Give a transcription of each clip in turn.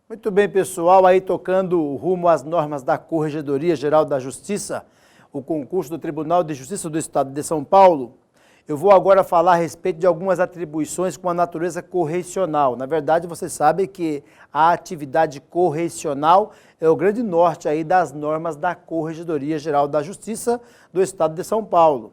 Muito bem, pessoal, aí tocando rumo às normas da Corregedoria Geral da Justiça, o concurso do Tribunal de Justiça do Estado de São Paulo, eu vou agora falar a respeito de algumas atribuições com a natureza correcional. Na verdade, vocês sabem que a atividade correcional é o grande norte aí das normas da Corregedoria Geral da Justiça do Estado de São Paulo.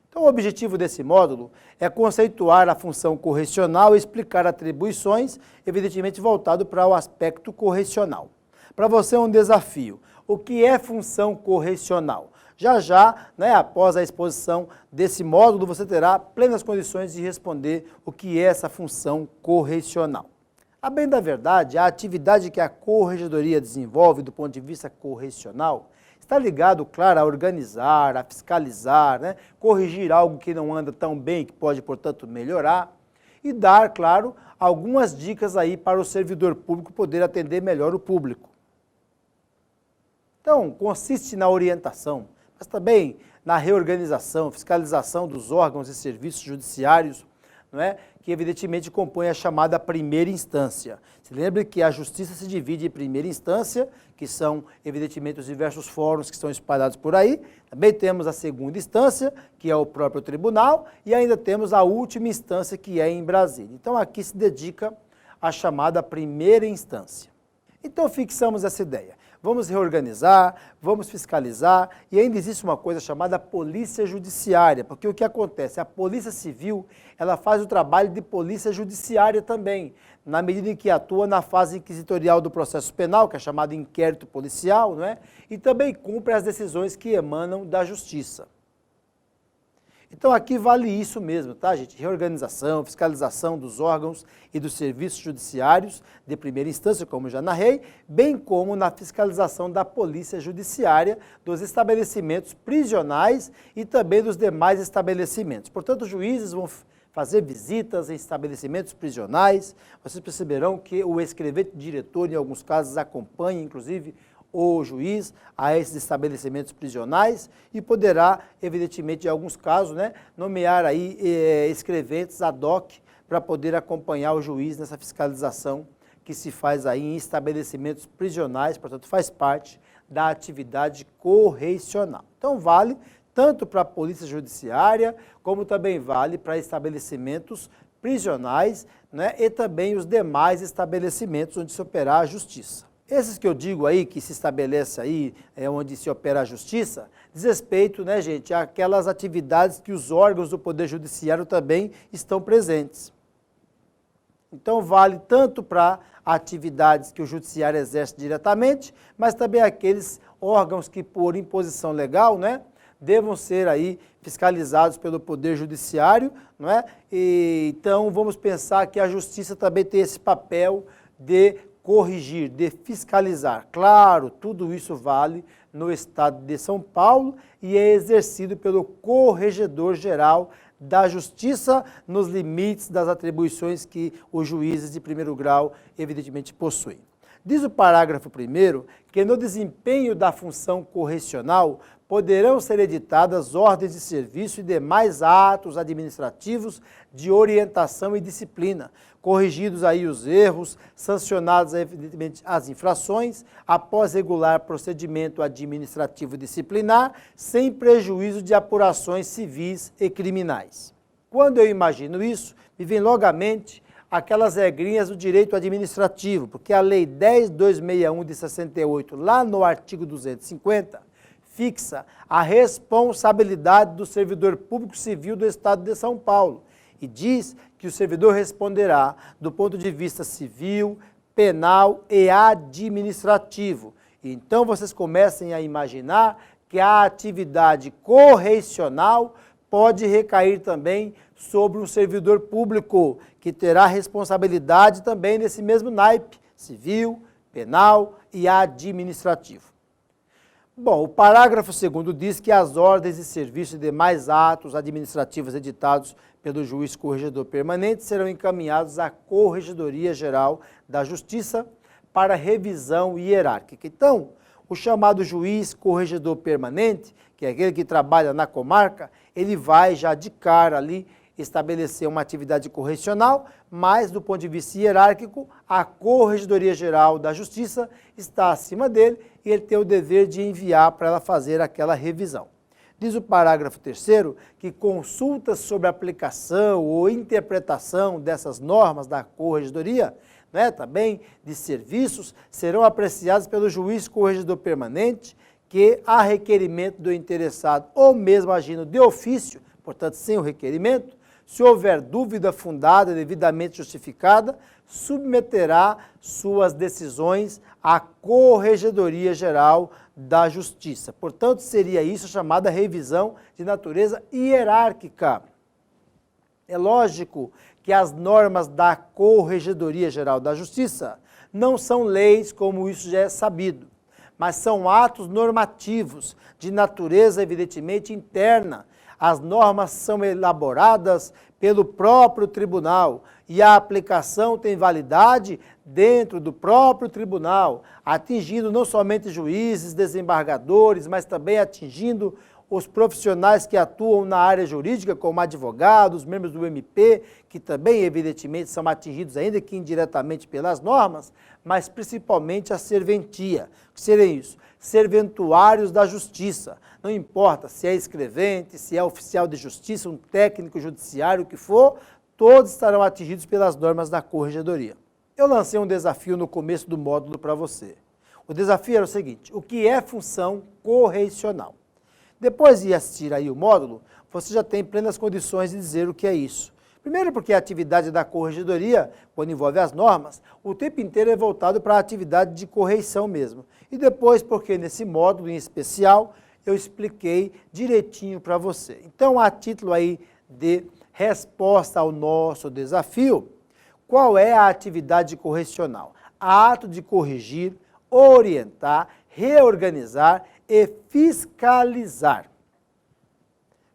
Então, o objetivo desse módulo é conceituar a função correcional e explicar atribuições, evidentemente voltado para o aspecto correcional. Para você é um desafio. O que é função correcional? Já, após a exposição desse módulo, você terá plenas condições de responder o que é essa função correcional. A bem da verdade, a atividade que a Corregedoria desenvolve do ponto de vista correcional está ligado, claro, a organizar, a fiscalizar, corrigir algo que não anda tão bem, que pode, portanto, melhorar, e dar, claro, algumas dicas aí para o servidor público poder atender melhor o público. Então, consiste na orientação, mas também na reorganização, fiscalização dos órgãos e serviços judiciários, que evidentemente compõe a chamada primeira instância. Se lembre que a justiça se divide em primeira instância, que são evidentemente os diversos fóruns que estão espalhados por aí, também temos a segunda instância, que é o próprio tribunal, e ainda temos a última instância, que é em Brasília. Então aqui se dedica à chamada primeira instância. Então fixamos essa ideia. Vamos reorganizar, vamos fiscalizar, e ainda existe uma coisa chamada polícia judiciária, porque o que acontece? A polícia civil, ela faz o trabalho de polícia judiciária também, na medida em que atua na fase inquisitorial do processo penal, que é chamado inquérito policial, e também cumpre as decisões que emanam da justiça. Então aqui vale isso mesmo, tá, gente? Reorganização, fiscalização dos órgãos e dos serviços judiciários de primeira instância, como já narrei, bem como na fiscalização da polícia judiciária, dos estabelecimentos prisionais e também dos demais estabelecimentos. Portanto, os juízes vão fazer visitas em estabelecimentos prisionais. Vocês perceberão que o escrevente diretor, em alguns casos, acompanha, inclusive, o juiz a esses estabelecimentos prisionais e poderá, evidentemente, em alguns casos, nomear aí escreventes ad hoc para poder acompanhar o juiz nessa fiscalização que se faz aí em estabelecimentos prisionais, portanto, faz parte da atividade correcional. Então, vale tanto para a polícia judiciária, como também vale para estabelecimentos prisionais, e também os demais estabelecimentos onde se operar a justiça. Esses que eu digo aí, que se estabelece aí, onde se opera a justiça, diz respeito, gente, àquelas atividades que os órgãos do Poder Judiciário também estão presentes. Então, vale tanto para atividades que o Judiciário exerce diretamente, mas também aqueles órgãos que, por imposição legal, devam ser aí fiscalizados pelo Poder Judiciário, então, vamos pensar que a Justiça também tem esse papel de corrigir, de fiscalizar. Claro, tudo isso vale no Estado de São Paulo e é exercido pelo Corregedor-Geral da Justiça nos limites das atribuições que os juízes de primeiro grau evidentemente possuem. Diz o parágrafo 1º que no desempenho da função correcional poderão ser editadas ordens de serviço e demais atos administrativos de orientação e disciplina, corrigidos aí os erros, sancionadas evidentemente as infrações, após regular procedimento administrativo disciplinar, sem prejuízo de apurações civis e criminais. Quando eu imagino isso, me vem logo à mente aquelas regrinhas do direito administrativo, porque a Lei 10.261 de 68, lá no artigo 250, fixa a responsabilidade do servidor público civil do Estado de São Paulo e diz que o servidor responderá do ponto de vista civil, penal e administrativo. Então vocês comecem a imaginar que a atividade correcional pode recair também sobre um servidor público, que terá responsabilidade também nesse mesmo naipe, civil, penal e administrativo. Bom, o parágrafo 2º diz que as ordens de serviço e demais atos administrativos editados pelo juiz corregedor permanente serão encaminhados à Corregedoria Geral da Justiça para revisão hierárquica. Então, o chamado juiz corregedor permanente, que é aquele que trabalha na comarca, ele vai já de cara ali estabelecer uma atividade correcional, mas do ponto de vista hierárquico, a Corregedoria Geral da Justiça está acima dele e ele tem o dever de enviar para ela fazer aquela revisão. Diz o parágrafo 3º que consultas sobre a aplicação ou interpretação dessas normas da Corregedoria, também de serviços, serão apreciadas pelo juiz corregedor permanente, que, a requerimento do interessado ou mesmo agindo de ofício, portanto, sem o requerimento, se houver dúvida fundada, devidamente justificada, submeterá suas decisões à Corregedoria Geral da Justiça. Portanto, seria isso chamada revisão de natureza hierárquica. É lógico que as normas da Corregedoria Geral da Justiça não são leis, como isso já é sabido, mas são atos normativos de natureza evidentemente interna. As normas são elaboradas pelo próprio tribunal e a aplicação tem validade dentro do próprio tribunal, atingindo não somente juízes, desembargadores, mas também atingindo os profissionais que atuam na área jurídica, como advogados, membros do MP, que também, evidentemente, são atingidos ainda que indiretamente pelas normas, mas principalmente a serventia. O que seria isso? Serventuários da justiça. Não importa se é escrevente, se é oficial de justiça, um técnico judiciário, o que for, todos estarão atingidos pelas normas da Corregedoria. Eu lancei um desafio no começo do módulo para você. O desafio era o seguinte: o que é função correicional? Depois de assistir aí o módulo, você já tem plenas condições de dizer o que é isso. Primeiro porque a atividade da Corregedoria, quando envolve as normas, o tempo inteiro é voltado para a atividade de correição mesmo. E depois porque nesse módulo em especial, eu expliquei direitinho para você. Então, a título aí de resposta ao nosso desafio, qual é a atividade correcional? Ato de corrigir, orientar, reorganizar e fiscalizar.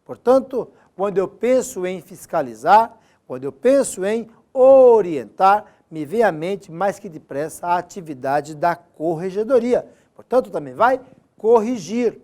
Portanto, quando eu penso em fiscalizar, quando eu penso em orientar, me vem à mente mais que depressa a atividade da Corregedoria. Portanto, também vai corrigir.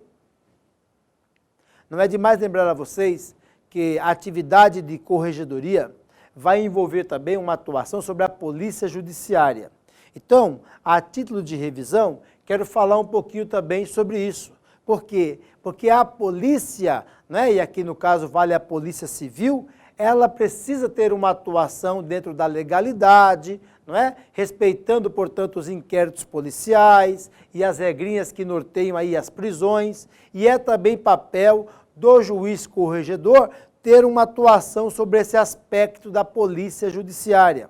Não é demais lembrar a vocês que a atividade de Corregedoria vai envolver também uma atuação sobre a Polícia Judiciária. Então, a título de revisão, quero falar um pouquinho também sobre isso. Por quê? Porque a polícia, e aqui no caso vale a Polícia Civil, ela precisa ter uma atuação dentro da legalidade, respeitando, portanto, os inquéritos policiais e as regrinhas que norteiam aí as prisões, e é também papel do juiz corregedor ter uma atuação sobre esse aspecto da Polícia Judiciária.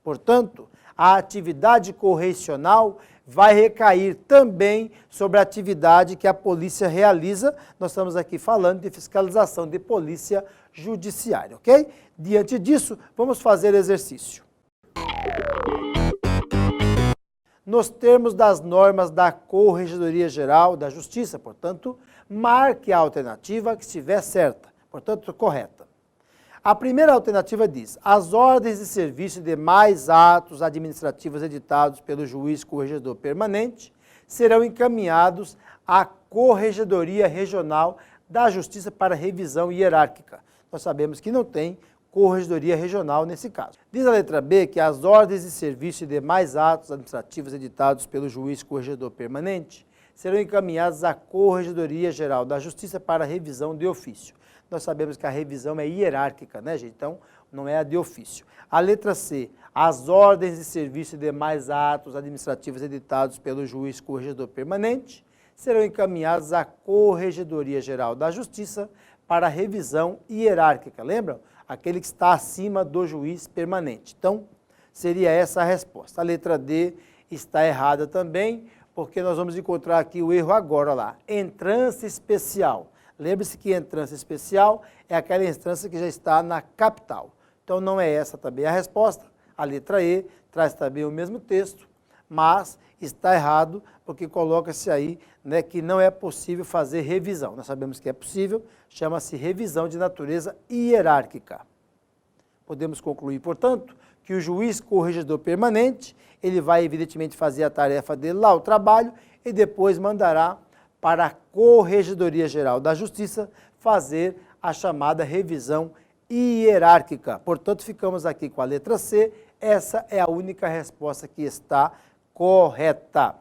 Portanto, a atividade correicional vai recair também sobre a atividade que a polícia realiza. Nós estamos aqui falando de fiscalização de polícia judiciária, ok? Diante disso, vamos fazer exercício. Nos termos das normas da Corregedoria Geral da Justiça, portanto, marque a alternativa que estiver certa, portanto, correta. A primeira alternativa diz: as ordens de serviço e demais atos administrativos editados pelo juiz corregedor permanente serão encaminhados à Corregedoria Regional da Justiça para revisão hierárquica. Nós sabemos que não tem Corregedoria Regional nesse caso. Diz a letra B que as ordens de serviço e demais atos administrativos editados pelo juiz corregedor permanente serão encaminhados à Corregedoria Geral da Justiça para revisão de ofício. Nós sabemos que a revisão é hierárquica, gente? Então, não é a de ofício. A letra C, as ordens de serviço e demais atos administrativos editados pelo juiz corregedor permanente serão encaminhados à Corregedoria Geral da Justiça para revisão hierárquica. Lembram? Aquele que está acima do juiz permanente. Então, seria essa a resposta. A letra D está errada também, porque nós vamos encontrar aqui o erro agora lá. Entrância especial. Lembre-se que entrância especial é aquela instância que já está na capital. Então, não é essa também a resposta. A letra E traz também o mesmo texto, mas está errado porque coloca-se aí que não é possível fazer revisão. Nós sabemos que é possível, chama-se revisão de natureza hierárquica. Podemos concluir, portanto, que o juiz corregedor permanente, ele vai evidentemente fazer a tarefa dele lá, o trabalho, e depois mandará para a Corregedoria Geral da Justiça fazer a chamada revisão hierárquica. Portanto, ficamos aqui com a letra C, essa é a única resposta que está correta.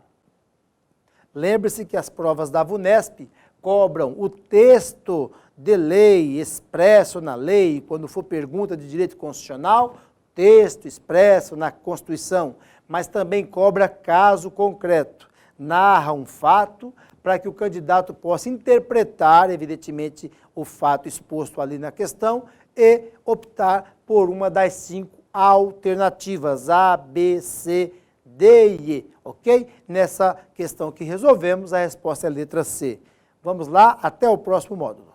Lembre-se que as provas da VUNESP cobram o texto de lei expresso na lei, quando for pergunta de direito constitucional, texto expresso na Constituição, mas também cobra caso concreto, narra um fato para que o candidato possa interpretar, evidentemente, o fato exposto ali na questão e optar por uma das 5 alternativas, A, B, C, D e E, ok? Nessa questão que resolvemos, a resposta é a letra C. Vamos lá, até o próximo módulo.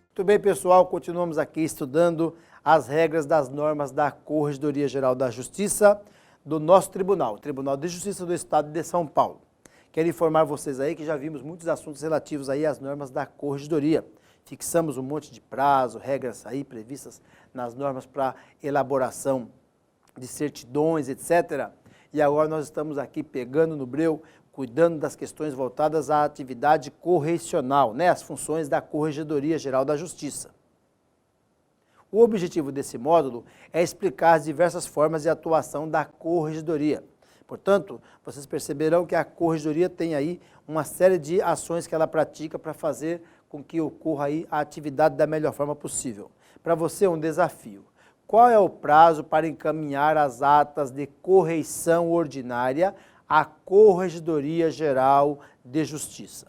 Muito bem, pessoal, continuamos aqui estudando as regras das normas da Corregedoria Geral da Justiça do nosso tribunal, o Tribunal de Justiça do Estado de São Paulo. Quero informar vocês aí que já vimos muitos assuntos relativos aí às normas da Corregedoria. Fixamos um monte de prazo, regras aí previstas nas normas para elaboração de certidões, etc. E agora nós estamos aqui pegando no breu, cuidando das questões voltadas à atividade correicional, né, as funções da Corregedoria Geral da Justiça. O objetivo desse módulo é explicar as diversas formas de atuação da Corregedoria. Portanto, vocês perceberão que a Corregedoria tem aí uma série de ações que ela pratica para fazer com que ocorra aí a atividade da melhor forma possível. Para você é um desafio. Qual é o prazo para encaminhar as atas de correição ordinária à Corregedoria Geral de Justiça?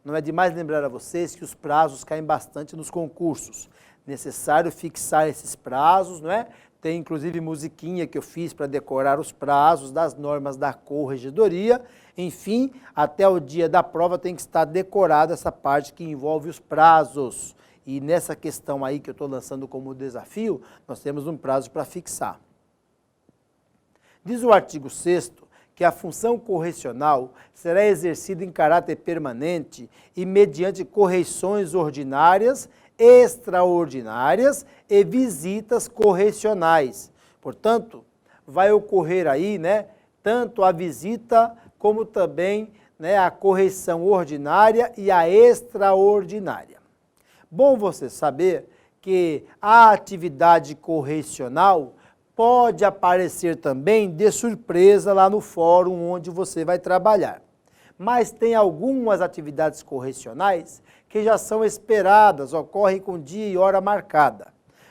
Não é demais lembrar a vocês que os prazos caem bastante nos concursos. Necessário fixar esses prazos, não é? Tem inclusive musiquinha que eu fiz para decorar os prazos das normas da Corregedoria. Enfim, até o dia da prova tem que estar decorada essa parte que envolve os prazos. E nessa questão aí que eu estou lançando como desafio, nós temos um prazo para fixar. Diz o artigo 6º que a função correcional será exercida em caráter permanente e mediante correições ordinárias, extraordinárias e visitas correcionais. Portanto, vai ocorrer aí, né, tanto a visita como também, né, a correição ordinária e a extraordinária. Bom você saber que a atividade correicional pode aparecer também de surpresa lá no fórum onde você vai trabalhar. Mas tem algumas atividades correcionais que já são esperadas, ocorrem com dia e hora marcada.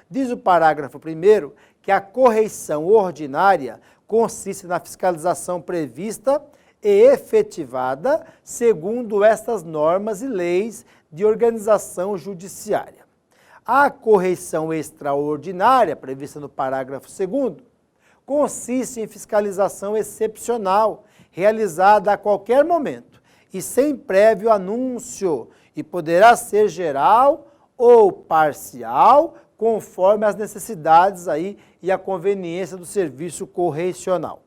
Diz o parágrafo 1º que a correição ordinária consiste na fiscalização prevista e efetivada segundo estas normas e leis de organização judiciária. A correição extraordinária, prevista no parágrafo 2º, consiste em fiscalização excepcional, realizada a qualquer momento e sem prévio anúncio, e poderá ser geral ou parcial, conforme as necessidades aí e a conveniência do serviço correicional.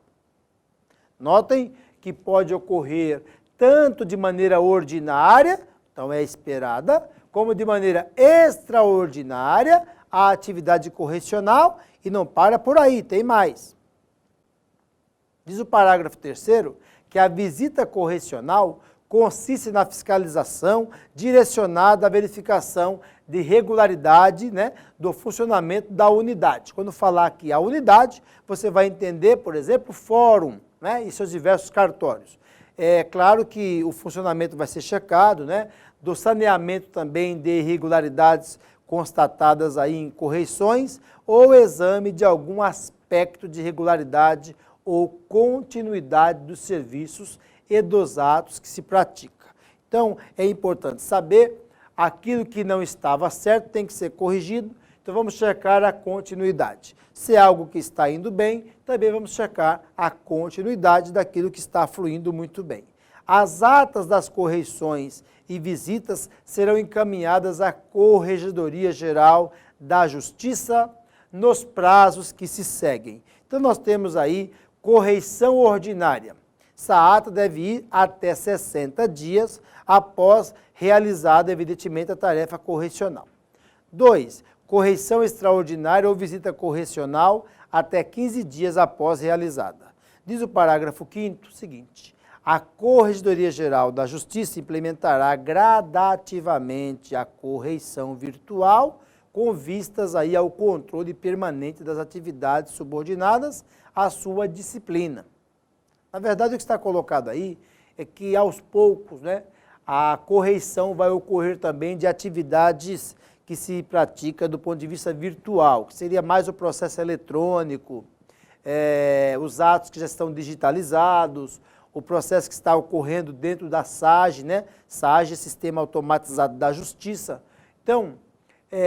Notem que pode ocorrer tanto de maneira ordinária, então é esperada, como de maneira extraordinária a atividade correcional, e não para por aí, tem mais. Diz o parágrafo 3º que a visita correcional consiste na fiscalização direcionada à verificação de regularidade, né, do funcionamento da unidade. Quando falar aqui a unidade, você vai entender, por exemplo, o fórum, né, e seus diversos cartórios. É claro que o funcionamento vai ser checado, né, do saneamento também de irregularidades constatadas aí em correições ou exame de algum aspecto de irregularidade ou continuidade dos serviços e dos atos que se pratica. Então, é importante saber aquilo que não estava certo tem que ser corrigido, Então vamos checar a continuidade. Se é algo que está indo bem, também vamos checar a continuidade daquilo que está fluindo muito bem. As atas das correições e visitas serão encaminhadas à Corregedoria Geral da Justiça nos prazos que se seguem. Então nós temos aí correição ordinária. Essa ata deve ir até 60 dias após realizada, evidentemente, a tarefa correcional. 2. Correição extraordinária ou visita correcional até 15 dias após realizada. Diz o parágrafo 5º o seguinte: a Corregedoria Geral da Justiça implementará gradativamente a correição virtual com vistas aí ao controle permanente das atividades subordinadas à sua disciplina. Na verdade, o que está colocado aí é que, aos poucos, a correição vai ocorrer também de atividades que se pratica do ponto de vista virtual, que seria mais o processo eletrônico, os atos que já estão digitalizados, o processo que está ocorrendo dentro da SAGE, SAGE, Sistema Automatizado da Justiça. Então,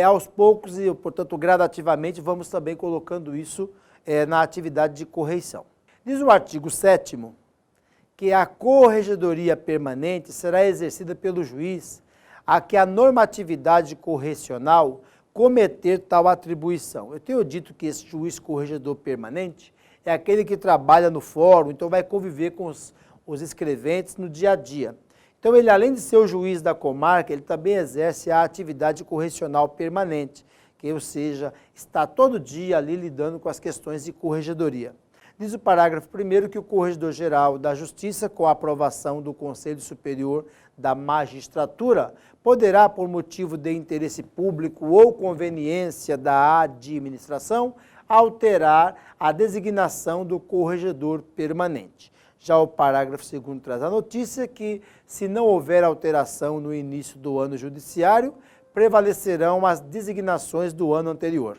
aos poucos e, portanto, gradativamente, vamos também colocando isso na atividade de correição. Diz o artigo 7º que a corregedoria permanente será exercida pelo juiz a que a normatividade correcional cometer tal atribuição. Eu tenho dito que esse juiz corregedor permanente é aquele que trabalha no fórum, então vai conviver com os escreventes no dia a dia. Então ele, além de ser o juiz da comarca, ele também exerce a atividade correcional permanente, que, ou seja, está todo dia ali lidando com as questões de corregedoria. Diz o parágrafo 1º que o Corregedor-Geral da Justiça, com a aprovação do Conselho Superior da Magistratura, poderá, por motivo de interesse público ou conveniência da administração, alterar a designação do corregedor permanente. Já o parágrafo 2º traz a notícia que, se não houver alteração no início do ano judiciário, prevalecerão as designações do ano anterior.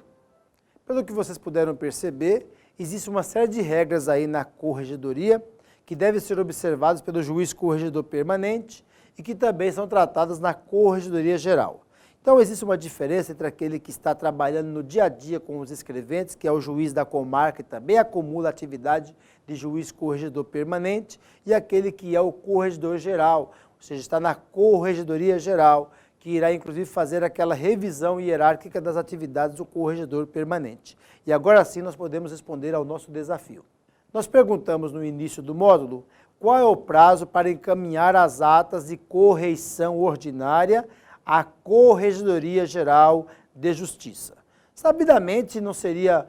Pelo que vocês puderam perceber, existe uma série de regras aí na corregedoria que devem ser observadas pelo juiz corregedor permanente e que também são tratadas na Corregedoria Geral. Então existe uma diferença entre aquele que está trabalhando no dia a dia com os escreventes, que é o juiz da comarca e também acumula atividade de juiz corregedor permanente, e aquele que é o corregedor geral, ou seja, está na Corregedoria Geral, que irá inclusive fazer aquela revisão hierárquica das atividades do corregedor permanente. E agora sim nós podemos responder ao nosso desafio. Nós perguntamos no início do módulo qual é o prazo para encaminhar as atas de correição ordinária à Corregedoria Geral de Justiça. Sabidamente não seria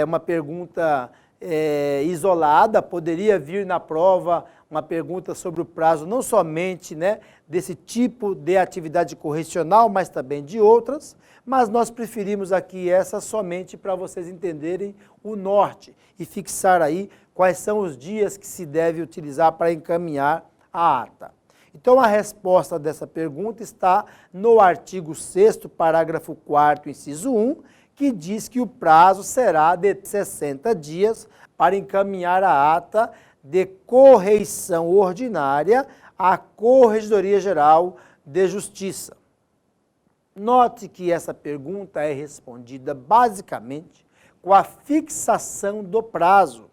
uma pergunta isolada, poderia vir na prova uma pergunta sobre o prazo não somente desse tipo de atividade correcional, mas também de outras, mas nós preferimos aqui essa somente para vocês entenderem o norte e fixar aí quais são os dias que se deve utilizar para encaminhar a ata. Então a resposta dessa pergunta está no artigo 6º, parágrafo 4º, inciso 1, que diz que o prazo será de 60 dias para encaminhar a ata de correição ordinária à Corregedoria Geral de Justiça. Note que essa pergunta é respondida basicamente com a fixação do prazo.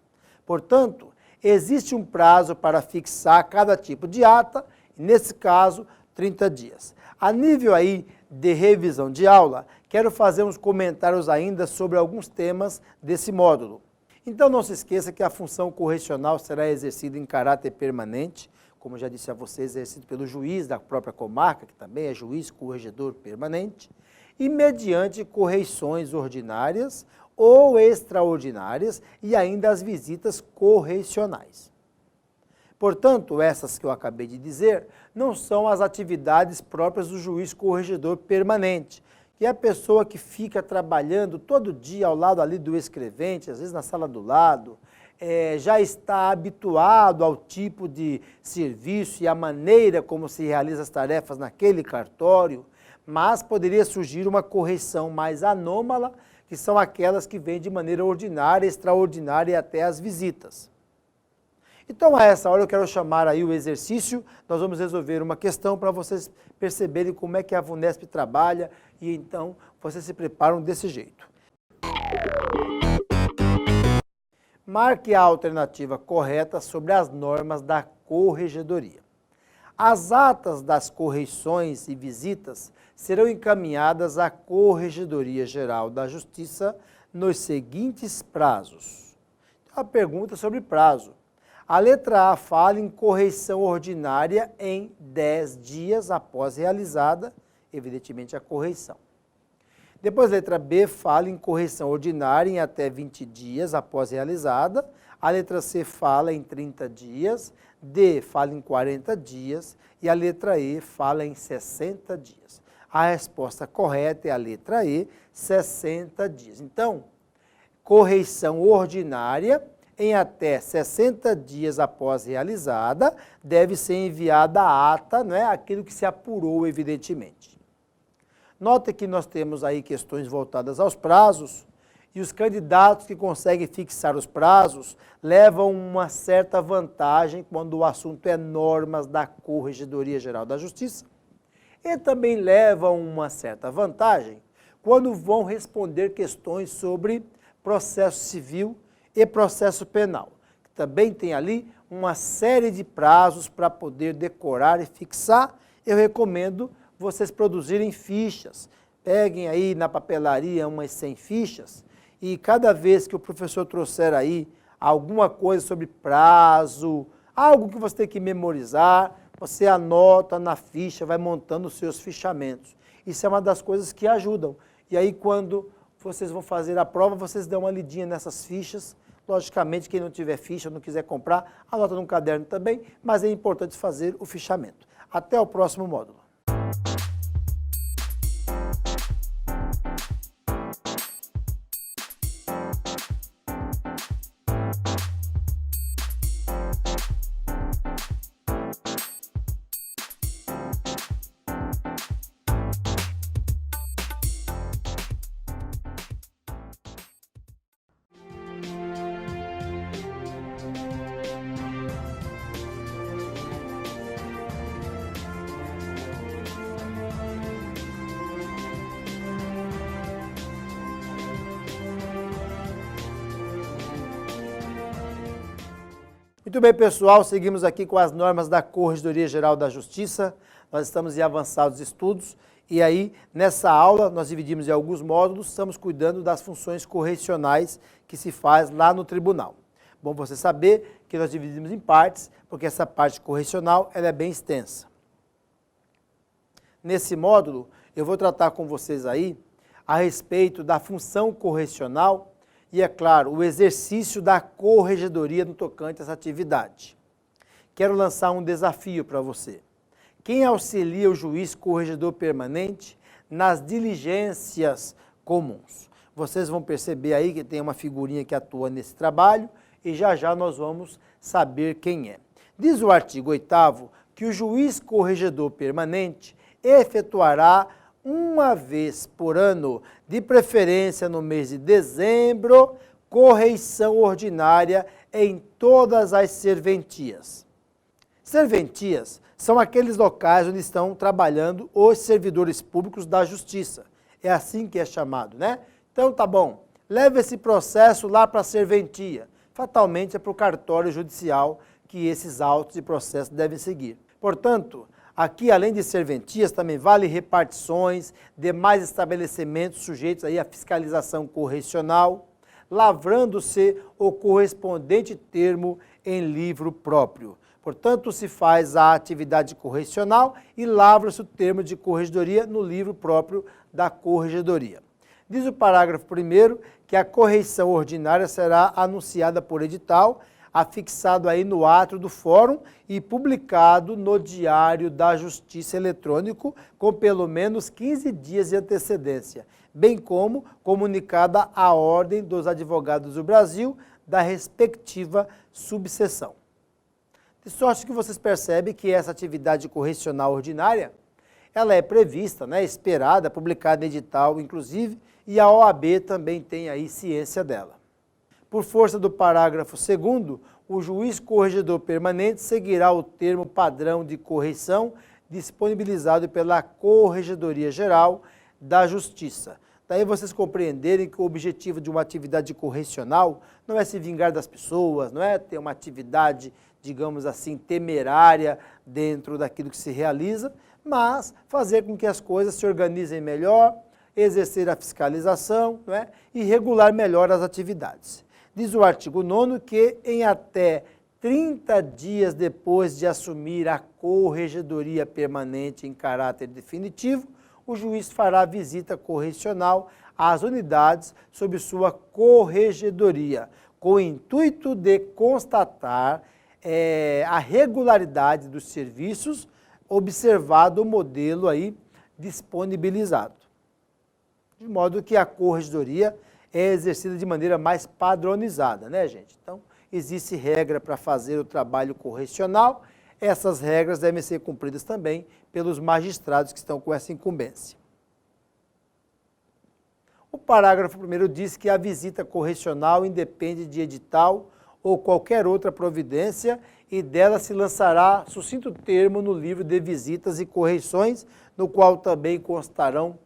Portanto, existe um prazo para fixar cada tipo de ata, nesse caso, 30 dias. A nível aí de revisão de aula, quero fazer uns comentários ainda sobre alguns temas desse módulo. Então não se esqueça que a função correcional será exercida em caráter permanente, como já disse a vocês, exercido pelo juiz da própria comarca, que também é juiz corregedor permanente, e mediante correições ordinárias ou extraordinárias e ainda as visitas correicionais. Portanto, essas que eu acabei de dizer não são as atividades próprias do juiz corregedor permanente, que é a pessoa que fica trabalhando todo dia ao lado ali do escrevente, às vezes na sala do lado, já está habituado ao tipo de serviço e à maneira como se realiza as tarefas naquele cartório, mas poderia surgir uma correição mais anômala, que são aquelas que vêm de maneira ordinária, extraordinária e até as visitas. Então, a essa hora eu quero chamar aí o exercício, nós vamos resolver uma questão para vocês perceberem como é que a VUNESP trabalha e então vocês se preparam desse jeito. Marque a alternativa correta sobre as normas da corregedoria. As atas das correições e visitas serão encaminhadas à Corregedoria Geral da Justiça nos seguintes prazos. A pergunta sobre prazo. A letra A fala em correição ordinária em 10 dias após realizada, evidentemente, a correição. Depois, a letra B fala em correção ordinária em até 20 dias após realizada. A letra C fala em 30 dias. D fala em 40 dias. E a letra E fala em 60 dias. A resposta correta é a letra E, 60 dias. Então, correição ordinária em até 60 dias após realizada, deve ser enviada a ata, não é? Aquilo que se apurou, evidentemente. Nota que nós temos aí questões voltadas aos prazos, e os candidatos que conseguem fixar os prazos levam uma certa vantagem quando o assunto é normas da Corregedoria Geral da Justiça, e também levam uma certa vantagem quando vão responder questões sobre processo civil e processo penal. Também tem ali uma série de prazos para poder decorar e fixar. Eu recomendo vocês produzirem fichas. Peguem aí na papelaria umas 100 fichas e cada vez que o professor trouxer aí alguma coisa sobre prazo, algo que você tem que memorizar, você anota na ficha, vai montando os seus fichamentos. Isso é uma das coisas que ajudam. E aí quando vocês vão fazer a prova, vocês dão uma lidinha nessas fichas. Logicamente, quem não tiver ficha, não quiser comprar, anota num caderno também, mas é importante fazer o fichamento. Até o próximo módulo. Muito bem, pessoal, seguimos aqui com as normas da Corregedoria Geral da Justiça. Nós estamos em avançados estudos e aí, nessa aula, nós dividimos em alguns módulos, estamos cuidando das funções correcionais que se faz lá no tribunal. Bom você saber que nós dividimos em partes, porque essa parte correcional ela é bem extensa. Nesse módulo, eu vou tratar com vocês aí a respeito da função correcional e, é claro, o exercício da corregedoria no tocante a essa atividade. Quero lançar um desafio para você. Quem auxilia o juiz corregedor permanente nas diligências comuns? Vocês vão perceber aí que tem uma figurinha que atua nesse trabalho e já já nós vamos saber quem é. Diz o artigo 8º que o juiz corregedor permanente efetuará uma vez por ano, de preferência no mês de dezembro, correição ordinária em todas as serventias. Serventias são aqueles locais onde estão trabalhando os servidores públicos da justiça. É assim que é chamado, né? Então tá bom, leve esse processo lá para a serventia. Fatalmente é para o cartório judicial que esses autos e processos devem seguir. Portanto, aqui, além de serventias, também vale repartições, demais estabelecimentos sujeitos aí à fiscalização correcional, lavrando-se o correspondente termo em livro próprio. Portanto, se faz a atividade correcional e lavra-se o termo de corregedoria no livro próprio da corregedoria. Diz o parágrafo 1º que a correição ordinária será anunciada por edital, afixado aí no átrio do fórum e publicado no Diário da Justiça Eletrônico com pelo menos 15 dias de antecedência, bem como comunicada a Ordem dos Advogados do Brasil da respectiva subseção. De sorte que vocês percebem que essa atividade correcional ordinária, ela é prevista, né, esperada, publicada em edital, inclusive, e a OAB também tem aí ciência dela. Por força do parágrafo 2º, o juiz corregedor permanente seguirá o termo padrão de correição disponibilizado pela Corregedoria Geral da Justiça. Daí vocês compreenderem que o objetivo de uma atividade correcional não é se vingar das pessoas, não é ter uma atividade, digamos assim, temerária dentro daquilo que se realiza, mas fazer com que as coisas se organizem melhor, exercer a fiscalização, não é? E regular melhor as atividades. Diz o artigo 9º que em até 30 dias depois de assumir a corregedoria permanente em caráter definitivo, o juiz fará visita correcional às unidades sob sua corregedoria, com o intuito de constatar a regularidade dos serviços, observado o modelo aí disponibilizado. De modo que a corregedoria é exercida de maneira mais padronizada, né, gente? Então, existe regra para fazer o trabalho correcional. Essas regras devem ser cumpridas também pelos magistrados que estão com essa incumbência. O parágrafo 1º diz que a visita correcional independe de edital ou qualquer outra providência e dela se lançará sucinto termo no livro de visitas e correições, no qual também constarão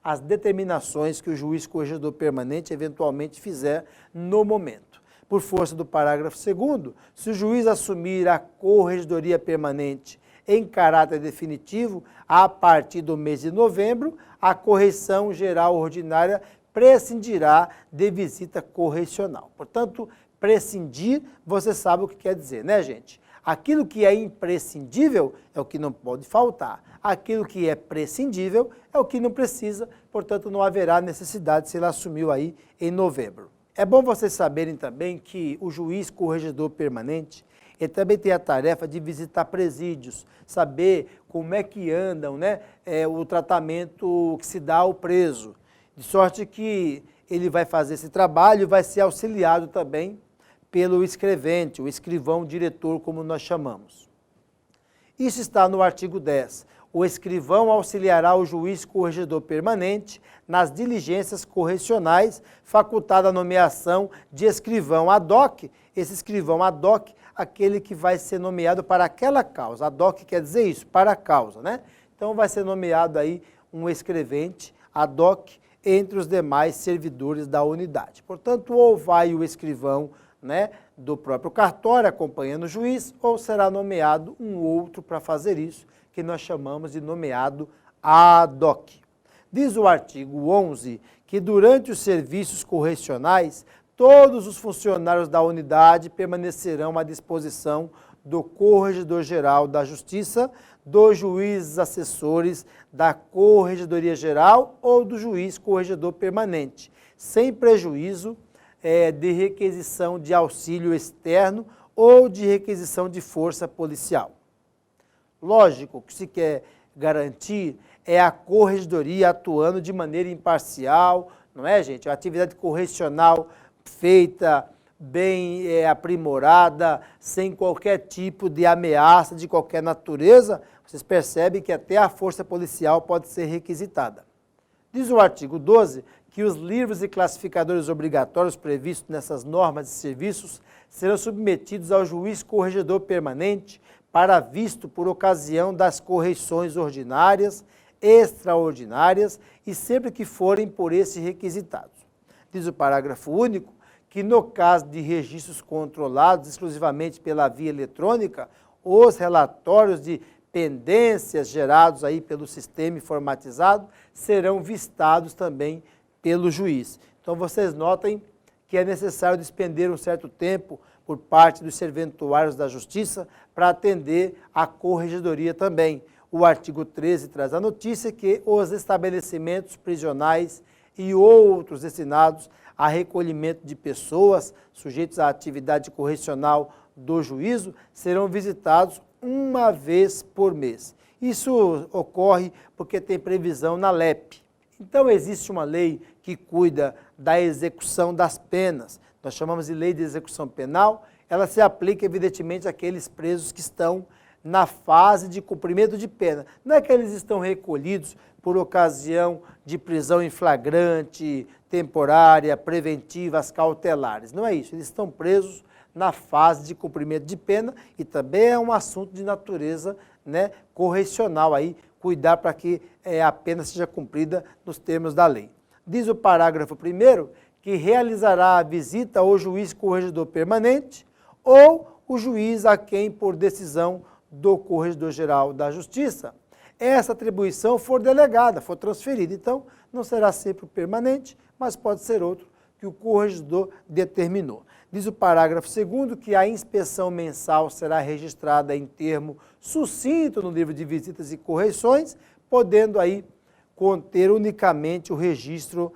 as determinações que o juiz corregedor permanente eventualmente fizer no momento. Por força do parágrafo 2º, se o juiz assumir a corregedoria permanente em caráter definitivo, a partir do mês de novembro, a correição geral ordinária prescindirá de visita correcional. Portanto, prescindir, você sabe o que quer dizer, né, gente? Aquilo que é imprescindível é o que não pode faltar. Aquilo que é prescindível é o que não precisa, portanto, não haverá necessidade se ele assumiu aí em novembro. É bom vocês saberem também que o juiz corregedor permanente, ele também tem a tarefa de visitar presídios, saber como é que andam, né, o tratamento que se dá ao preso, de sorte que ele vai fazer esse trabalho e vai ser auxiliado também pelo escrevente, o escrivão diretor, como nós chamamos. Isso está no artigo 10. O escrivão auxiliará o juiz corregedor permanente nas diligências correcionais, facultada a nomeação de escrivão ad hoc. Esse escrivão ad hoc, aquele que vai ser nomeado para aquela causa. Ad hoc quer dizer isso, para a causa, né? Então vai ser nomeado aí um escrevente ad hoc entre os demais servidores da unidade. Portanto, ou vai o escrivão, né, do próprio cartório acompanhando o juiz, ou será nomeado um outro para fazer isso, que nós chamamos de nomeado ad hoc. Diz o artigo 11 que durante os serviços correcionais, todos os funcionários da unidade permanecerão à disposição do Corregedor-Geral da Justiça, dos juízes assessores da Corregedoria Geral ou do juiz corregedor permanente, sem prejuízo de requisição de auxílio externo ou de requisição de força policial. Lógico que se quer garantir é a corregedoria atuando de maneira imparcial, não é, gente? A atividade correcional feita bem aprimorada, sem qualquer tipo de ameaça de qualquer natureza. Vocês percebem que até a força policial pode ser requisitada. Diz o artigo 12 que os livros e classificadores obrigatórios previstos nessas normas de serviços serão submetidos ao juiz corregedor permanente para visto por ocasião das correições ordinárias, extraordinárias e sempre que forem por esse requisitados. Diz o parágrafo único que no caso de registros controlados exclusivamente pela via eletrônica, os relatórios de pendências gerados aí pelo sistema informatizado serão vistados também pelo juiz. Então vocês notem que é necessário despender um certo tempo por parte dos serventuários da Justiça para atender a corregedoria também. O artigo 13 traz a notícia que os estabelecimentos prisionais e outros destinados a recolhimento de pessoas sujeitos à atividade correcional do juízo serão visitados uma vez por mês. Isso ocorre porque tem previsão na LEP. Então existe uma lei que cuida da execução das penas. Nós chamamos de lei de execução penal. Ela se aplica evidentemente àqueles presos que estão na fase de cumprimento de pena. Não é que eles estão recolhidos por ocasião de prisão em flagrante, temporária, preventivas, cautelares. Não é isso. Eles estão presos na fase de cumprimento de pena e também é um assunto de natureza, né, correcional aí, cuidar para que a pena seja cumprida nos termos da lei. Diz o parágrafo 1º que realizará a visita ao juiz corregedor permanente ou o juiz a quem, por decisão do Corregedor-Geral da Justiça, essa atribuição for delegada, for transferida. Então, não será sempre o permanente, mas pode ser outro que o corregedor determinou. Diz o parágrafo 2º que a inspeção mensal será registrada em termo sucinto no livro de visitas e correições, podendo aí conter unicamente o registro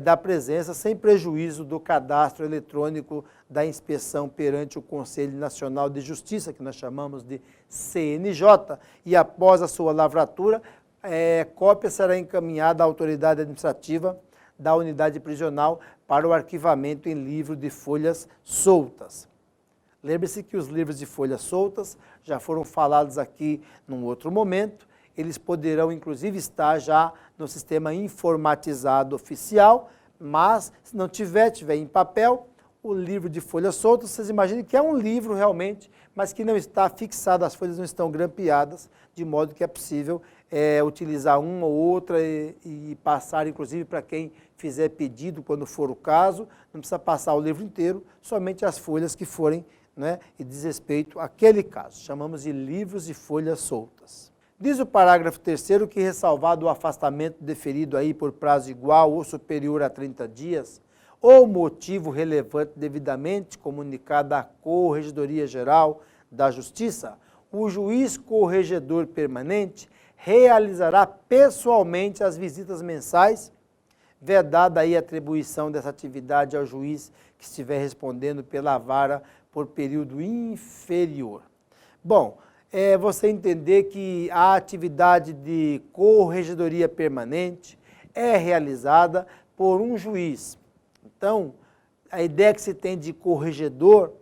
da presença, sem prejuízo do cadastro eletrônico da inspeção perante o Conselho Nacional de Justiça, que nós chamamos de CNJ, e após a sua lavratura, cópia será encaminhada à autoridade administrativa da unidade prisional para o arquivamento em livro de folhas soltas. Lembre-se que os livros de folhas soltas já foram falados aqui num outro momento, eles poderão inclusive estar já no sistema informatizado oficial, mas se não tiver em papel, o livro de folhas soltas, vocês imaginem que é um livro realmente, mas que não está fixado, as folhas não estão grampeadas, de modo que é possível utilizar uma ou outra e passar inclusive para quem fizer pedido, quando for o caso, não precisa passar o livro inteiro, somente as folhas que forem, né, e diz respeito àquele caso. Chamamos de livros de folhas soltas. Diz o parágrafo 3º que, ressalvado o afastamento deferido aí por prazo igual ou superior a 30 dias, ou motivo relevante devidamente comunicado à Corregedoria Geral da Justiça, o juiz corregedor permanente realizará pessoalmente as visitas mensais, vedada aí a atribuição dessa atividade ao juiz que estiver respondendo pela vara por período inferior. Bom, você entender que a atividade de corregedoria permanente é realizada por um juiz. Então, a ideia que se tem de corregedor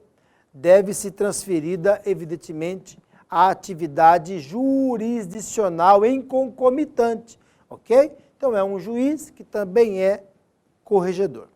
deve ser transferida, evidentemente, à atividade jurisdicional em concomitante, ok? Então, é um juiz que também é corregedor.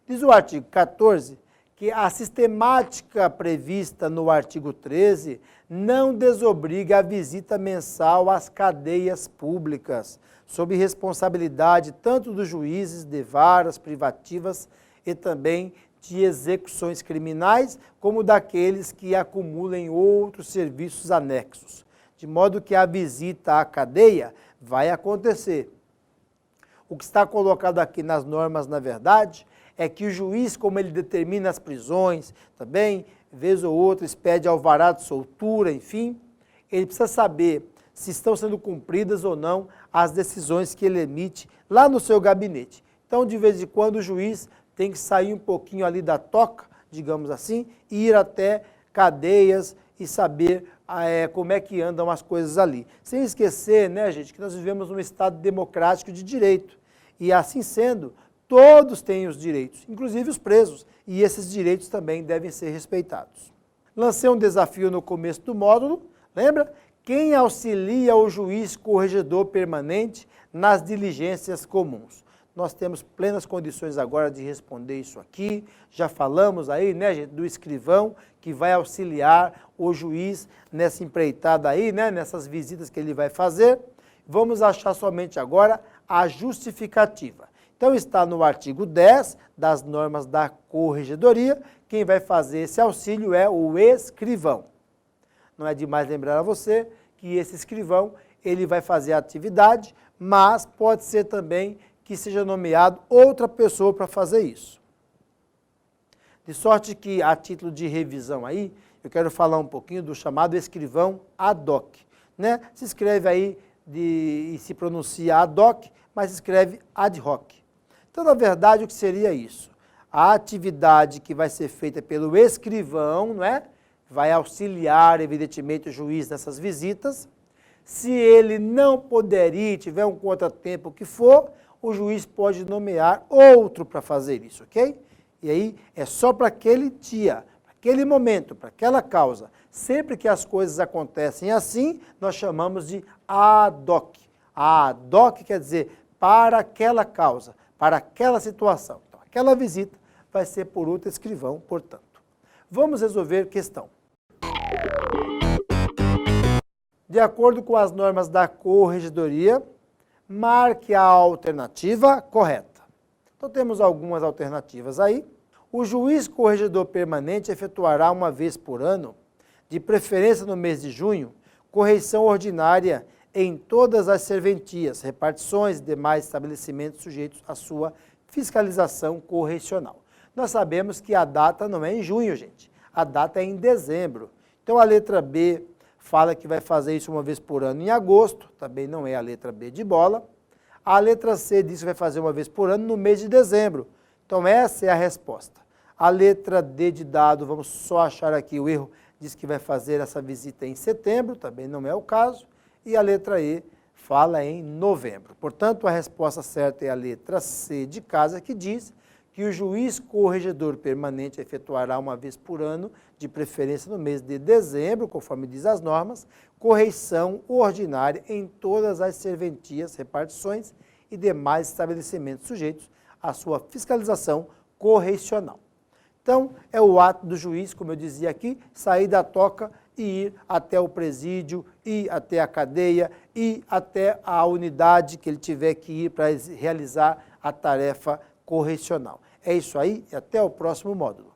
Diz o artigo 14 que a sistemática prevista no artigo 13 não desobriga a visita mensal às cadeias públicas, sob responsabilidade tanto dos juízes de varas privativas e também de execuções criminais, como daqueles que acumulem outros serviços anexos. De modo que a visita à cadeia vai acontecer. O que está colocado aqui nas normas, na verdade, é que o juiz, como ele determina as prisões, também, vez ou outra, expede alvará de soltura, enfim, ele precisa saber se estão sendo cumpridas ou não as decisões que ele emite lá no seu gabinete. Então, de vez em quando, o juiz tem que sair um pouquinho ali da toca, digamos assim, e ir até cadeias e saber como é que andam as coisas ali. Sem esquecer, né, gente, que nós vivemos num Estado democrático de direito. E assim sendo, todos têm os direitos, inclusive os presos, e esses direitos também devem ser respeitados. Lancei um desafio no começo do módulo, lembra? Quem auxilia o juiz corregedor permanente nas diligências comuns? Nós temos plenas condições agora de responder isso aqui. Já falamos aí, né, gente, do escrivão que vai auxiliar o juiz nessa empreitada aí, né, nessas visitas que ele vai fazer. Vamos achar somente agora a justificativa. Então está no artigo 10 das normas da corregedoria. Quem vai fazer esse auxílio é o escrivão. Não é demais lembrar a você que esse escrivão ele vai fazer a atividade, mas pode ser também que seja nomeado outra pessoa para fazer isso. De sorte que, a título de revisão aí, eu quero falar um pouquinho do chamado escrivão ad hoc, né? Se escreve aí e se pronuncia ad hoc, mas se escreve ad hoc. Então, na verdade, o que seria isso? A atividade que vai ser feita pelo escrivão, não é? Vai auxiliar, evidentemente, o juiz nessas visitas. Se ele não puder ir, tiver um contratempo que for, o juiz pode nomear outro para fazer isso, ok? E aí é só para aquele dia, para aquele momento, para aquela causa. Sempre que as coisas acontecem assim, nós chamamos de ad hoc. Ad hoc quer dizer para aquela causa, para aquela situação. Então, aquela visita vai ser por outro escrivão, portanto. Vamos resolver questão. De acordo com as normas da Corregedoria, marque a alternativa correta. Então temos algumas alternativas aí. O juiz corregedor permanente efetuará uma vez por ano, de preferência no mês de junho, correição ordinária em todas as serventias, repartições e demais estabelecimentos sujeitos à sua fiscalização correcional. Nós sabemos que a data não é em junho, gente. A data é em dezembro. Então a letra B fala que vai fazer isso uma vez por ano em agosto, também não é a letra B de bola. A letra C diz que vai fazer uma vez por ano no mês de dezembro. Então essa é a resposta. A letra D de dado, vamos só achar aqui o erro, diz que vai fazer essa visita em setembro, também não é o caso. E a letra E fala em novembro. Portanto, a resposta certa é a letra C de casa, que diz que o juiz corregedor permanente efetuará uma vez por ano, de preferência no mês de dezembro, conforme diz as normas, correição ordinária em todas as serventias, repartições e demais estabelecimentos sujeitos à sua fiscalização correicional. Então, é o ato do juiz, como eu dizia aqui, sair da toca e ir até o presídio, ir até a cadeia, ir até a unidade que ele tiver que ir para realizar a tarefa correcional. É isso aí e até o próximo módulo.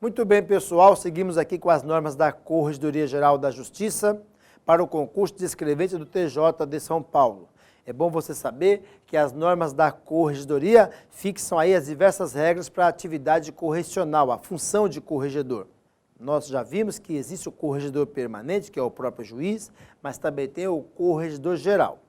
Muito bem, pessoal, seguimos aqui com as normas da Corregedoria Geral da Justiça para o concurso de escrevente do TJ de São Paulo. É bom você saber que as normas da Corregedoria fixam aí as diversas regras para a atividade correcional, a função de corregedor. Nós já vimos que existe o corregedor permanente, que é o próprio juiz, mas também tem o corregedor geral.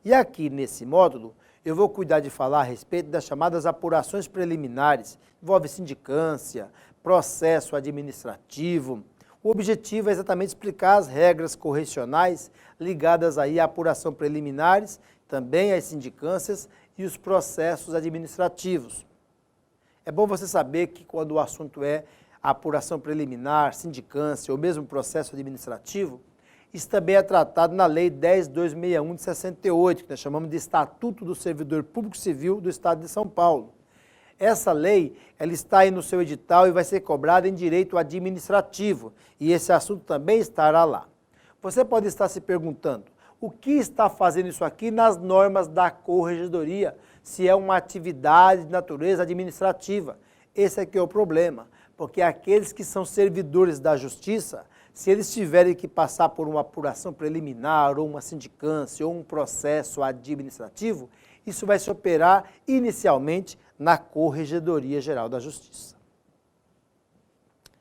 E aqui nesse módulo, eu vou cuidar de falar a respeito das chamadas apurações preliminares, envolve sindicância, processo administrativo. O objetivo é exatamente explicar as regras correcionais ligadas aí à apuração preliminares, também às sindicâncias e os processos administrativos. É bom você saber que quando o assunto é apuração preliminar, sindicância ou mesmo processo administrativo, isso também é tratado na Lei 10.261 de 68, que nós chamamos de Estatuto do Servidor Público Civil do Estado de São Paulo. Essa lei, ela está aí no seu edital e vai ser cobrada em direito administrativo, e esse assunto também estará lá. Você pode estar se perguntando, o que está fazendo isso aqui nas normas da Corregedoria, se é uma atividade de natureza administrativa? Esse aqui é o problema, porque aqueles que são servidores da Justiça, se eles tiverem que passar por uma apuração preliminar, ou uma sindicância, ou um processo administrativo, isso vai se operar inicialmente na Corregedoria Geral da Justiça.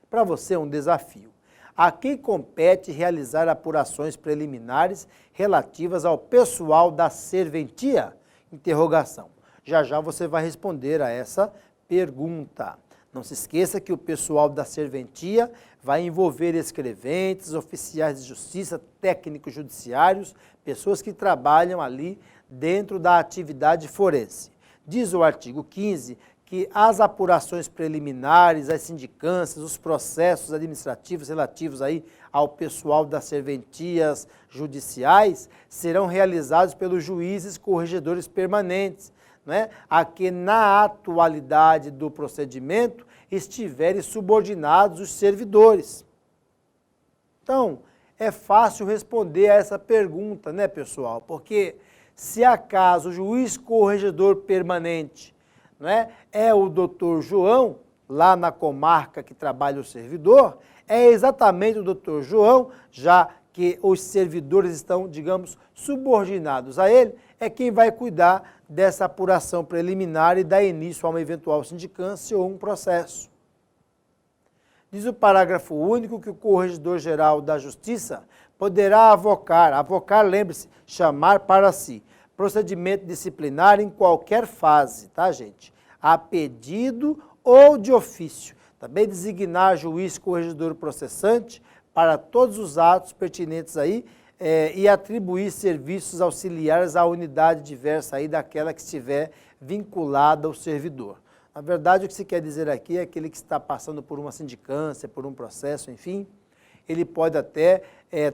Para você é um desafio. A quem compete realizar apurações preliminares relativas ao pessoal da serventia? Interrogação. Já já você vai responder a essa pergunta. Não se esqueça que o pessoal da serventia vai envolver escreventes, oficiais de justiça, técnicos judiciários, pessoas que trabalham ali dentro da atividade forense. Diz o artigo 15 que as apurações preliminares, as sindicâncias, os processos administrativos relativos aí ao pessoal das serventias judiciais serão realizados pelos juízes corregedores permanentes, né, a que na atualidade do procedimento estiverem subordinados os servidores. Então, é fácil responder a essa pergunta, né, pessoal? Porque se acaso o juiz corregedor permanente, né, é o doutor João, lá na comarca que trabalha o servidor, é exatamente o doutor João, já que os servidores estão, digamos, subordinados a ele, é quem vai cuidar dessa apuração preliminar e dar início a uma eventual sindicância ou um processo. Diz o parágrafo único que o Corregedor-Geral da Justiça poderá avocar, lembre-se, chamar para si, procedimento disciplinar em qualquer fase, tá, gente? A pedido ou de ofício. Também designar juiz corregedor processante para todos os atos pertinentes aí e atribuir serviços auxiliares à unidade diversa aí daquela que estiver vinculada ao servidor. Na verdade, o que se quer dizer aqui é aquele que está passando por uma sindicância, por um processo, enfim, ele pode até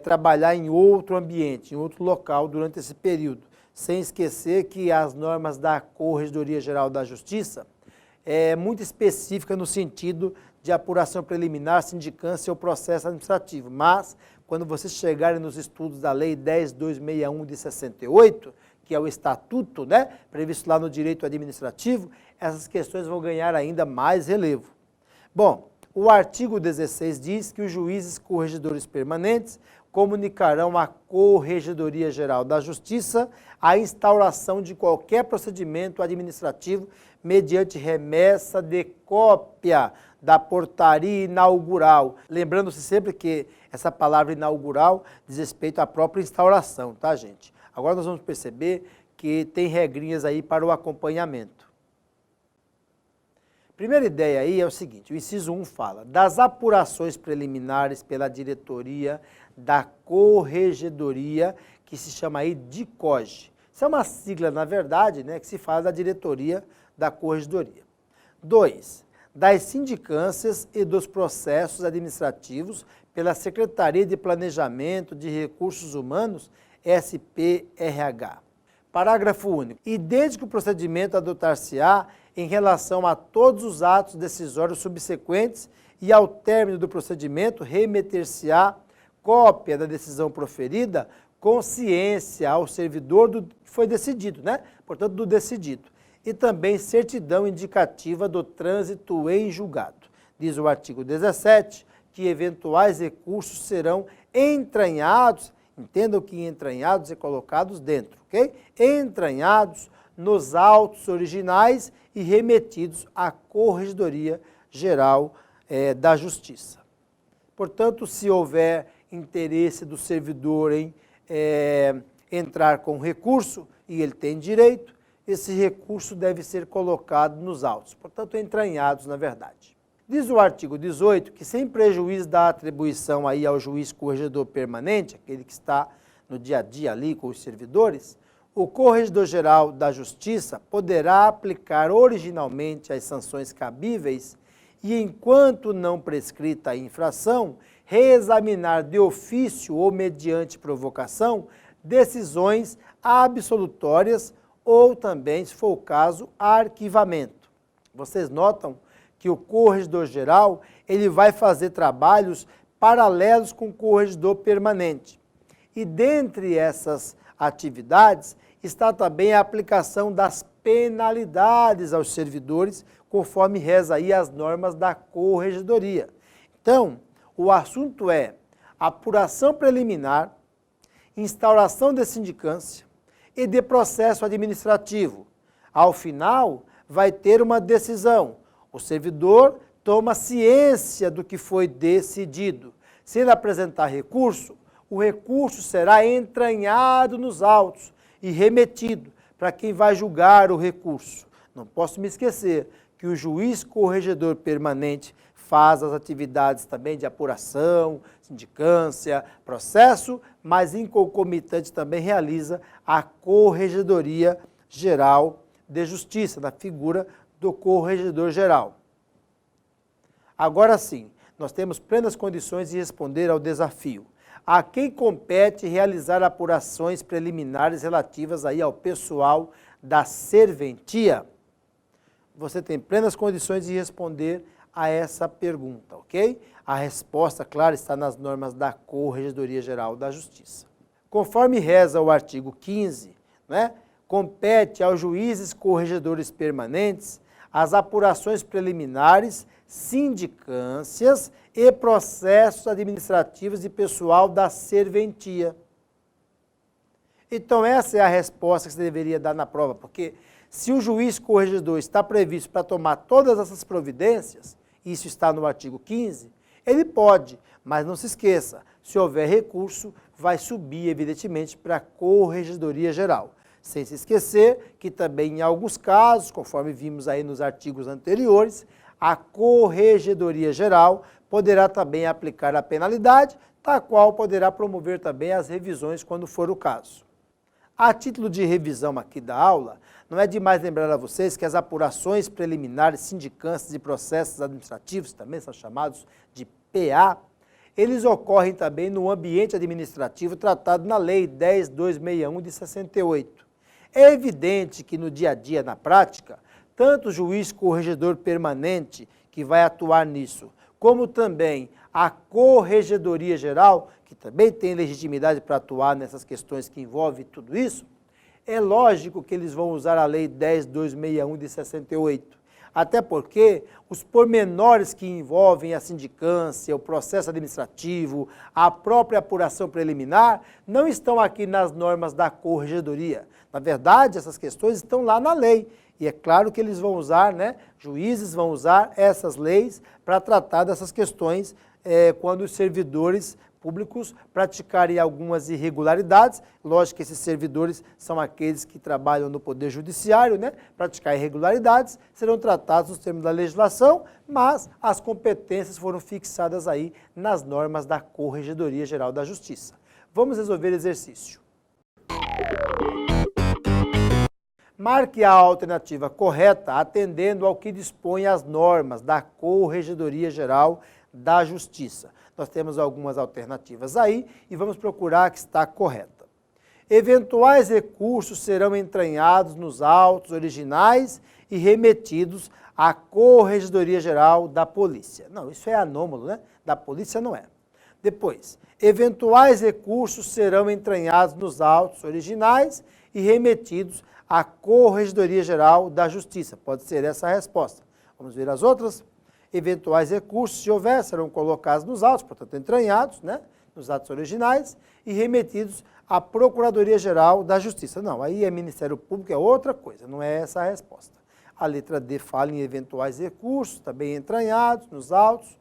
trabalhar em outro ambiente, em outro local durante esse período, sem esquecer que as normas da Corregedoria Geral da Justiça é muito específica no sentido de apuração preliminar, sindicância ou processo administrativo, mas quando vocês chegarem nos estudos da Lei 10.261 de 68, que é o estatuto, né, previsto lá no direito administrativo, essas questões vão ganhar ainda mais relevo. Bom, o artigo 16 diz que os juízes corregedores permanentes comunicarão à Corregedoria Geral da Justiça a instauração de qualquer procedimento administrativo mediante remessa de cópia da portaria inaugural. Lembrando-se sempre que essa palavra inaugural diz respeito à própria instauração, tá, gente? Agora nós vamos perceber que tem regrinhas aí para o acompanhamento. Primeira ideia aí é o seguinte, o inciso 1 fala das apurações preliminares pela diretoria da Corregedoria, que se chama aí DICOGE. Isso é uma sigla, na verdade, né, que se fala da diretoria da Corregedoria. 2. Das sindicâncias e dos processos administrativos pela Secretaria de Planejamento de Recursos Humanos, SPRH. Parágrafo único. E desde que o procedimento adotar-se-á em relação a todos os atos decisórios subsequentes e ao término do procedimento, remeter-se-á cópia da decisão proferida com ciência ao servidor do que foi decidido, né? Portanto, do decidido. E também certidão indicativa do trânsito em julgado. Diz o artigo 17 que eventuais recursos serão entranhados, entendam que entranhados é colocados dentro, ok? Entranhados nos autos originais e remetidos à Corregedoria Geral da Justiça. Portanto, se houver interesse do servidor em entrar com recurso, e ele tem direito, esse recurso deve ser colocado nos autos, portanto, entranhados na verdade. Diz o artigo 18 que, sem prejuízo da atribuição aí ao juiz corregedor permanente, aquele que está no dia a dia ali com os servidores, o Corregedor-Geral da Justiça poderá aplicar originalmente as sanções cabíveis e, enquanto não prescrita a infração, reexaminar de ofício ou mediante provocação decisões absolutórias ou também, se for o caso, arquivamento. Vocês notam que o Corregedor-Geral ele vai fazer trabalhos paralelos com o Corregedor permanente. E dentre essas atividades está também a aplicação das penalidades aos servidores, conforme reza aí as normas da Corregedoria. Então, o assunto é apuração preliminar, instauração de sindicância e de processo administrativo. Ao final, vai ter uma decisão. O servidor toma ciência do que foi decidido. Se ele apresentar recurso, o recurso será entranhado nos autos e remetido para quem vai julgar o recurso. Não posso me esquecer que o juiz corregedor permanente faz as atividades também de apuração, sindicância, processo, mas em concomitante também realiza a Corregedoria Geral de Justiça, na figura do Corregedor-Geral. Agora sim, nós temos plenas condições de responder ao desafio. A quem compete realizar apurações preliminares relativas aí ao pessoal da serventia? Você tem plenas condições de responder a essa pergunta, ok? A resposta, claro, está nas normas da Corregedoria Geral da Justiça. Conforme reza o artigo 15, né, compete aos juízes corregedores permanentes as apurações preliminares, sindicâncias e processos administrativos de pessoal da serventia. Então, essa é a resposta que você deveria dar na prova, porque se o juiz corregedor está previsto para tomar todas essas providências, isso está no artigo 15, Ele pode, mas não se esqueça, se houver recurso, vai subir, evidentemente, para a Corregedoria Geral. Sem se esquecer que também, em alguns casos, conforme vimos aí nos artigos anteriores, a Corregedoria Geral poderá também aplicar a penalidade, tal qual poderá promover também as revisões quando for o caso. A título de revisão aqui da aula, não é demais lembrar a vocês que as apurações preliminares, sindicâncias e processos administrativos, também são chamados de PA, eles ocorrem também no ambiente administrativo tratado na Lei 10.261 de 68. É evidente que no dia a dia, na prática, tanto o juiz corregedor permanente, que vai atuar nisso, como também a Corregedoria Geral, que também tem legitimidade para atuar nessas questões que envolvem tudo isso, é lógico que eles vão usar a Lei 10.261 de 68. Até porque os pormenores que envolvem a sindicância, o processo administrativo, a própria apuração preliminar, não estão aqui nas normas da Corregedoria. Na verdade, essas questões estão lá na lei. E é claro que eles vão usar, juízes vão usar essas leis para tratar dessas questões quando os servidores públicos praticarem algumas irregularidades. Lógico que esses servidores são aqueles que trabalham no Poder Judiciário, praticar irregularidades, serão tratados nos termos da legislação, mas as competências foram fixadas aí nas normas da Corregedoria Geral da Justiça. Vamos resolver exercício. Marque a alternativa correta atendendo ao que dispõe as normas da Corregedoria Geral da Justiça. Nós temos algumas alternativas aí e vamos procurar a que está correta. Eventuais recursos serão entranhados nos autos originais e remetidos à Corregedoria Geral da Polícia. Não, isso é anômalo, Da Polícia não é. Depois, eventuais recursos serão entranhados nos autos originais e remetidos à Corregedoria Geral da Justiça. Pode ser essa a resposta. Vamos ver as outras. Eventuais recursos, se houver, serão colocados nos autos, portanto, entranhados, nos atos originais, e remetidos à Procuradoria Geral da Justiça. Não, aí é Ministério Público, é outra coisa, não é essa a resposta. A letra D fala em eventuais recursos, também entranhados nos autos,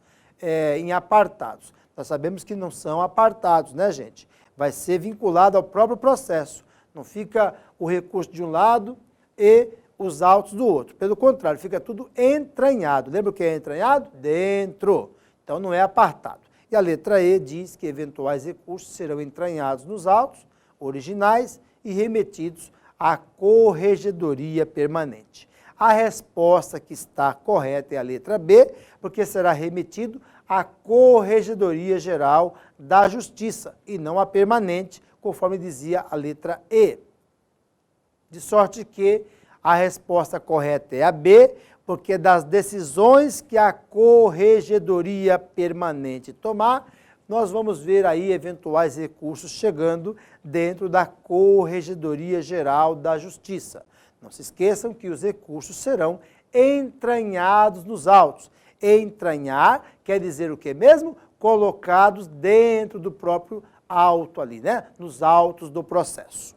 em apartados. Nós sabemos que não são apartados, gente? Vai ser vinculado ao próprio processo. Não fica o recurso de um lado e os autos do outro. Pelo contrário, fica tudo entranhado. Lembra o que é entranhado? Dentro. Então não é apartado. E a letra E diz que eventuais recursos serão entranhados nos autos originais e remetidos à Corregedoria Permanente. A resposta que está correta é a letra B, porque será remetido à Corregedoria Geral da Justiça e não à permanente, conforme dizia a letra E. De sorte que a resposta correta é a B, porque das decisões que a Corregedoria Permanente tomar, nós vamos ver aí eventuais recursos chegando dentro da Corregedoria Geral da Justiça. Não se esqueçam que os recursos serão entranhados nos autos. Entranhar quer dizer o que mesmo? Colocados dentro do próprio auto ali, nos autos do processo.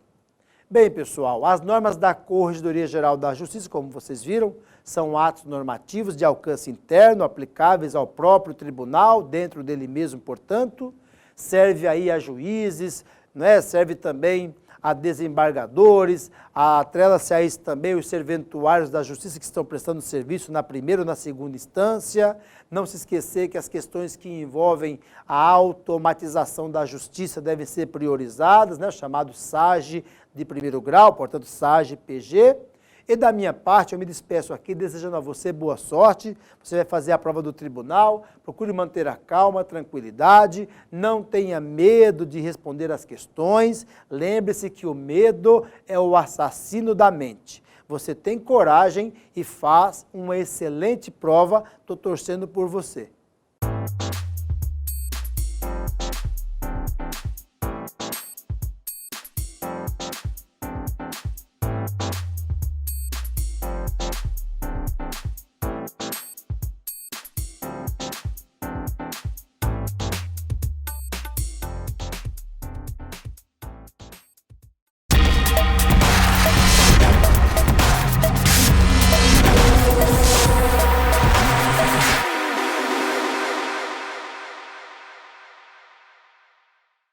Bem, pessoal, as normas da Corregedoria Geral da Justiça, como vocês viram, são atos normativos de alcance interno, aplicáveis ao próprio tribunal, dentro dele mesmo, portanto, serve aí a juízes, serve também a desembargadores, atrela-se a isso também os serventuários da justiça que estão prestando serviço na primeira ou na segunda instância. Não se esquecer que as questões que envolvem a automatização da justiça devem ser priorizadas, chamado SAGE de primeiro grau, portanto SAGE-PG. E da minha parte, eu me despeço aqui desejando a você boa sorte. Você vai fazer a prova do tribunal, procure manter a calma, a tranquilidade, não tenha medo de responder as questões. Lembre-se que o medo é o assassino da mente. Você tem coragem e faz uma excelente prova. Estou torcendo por você.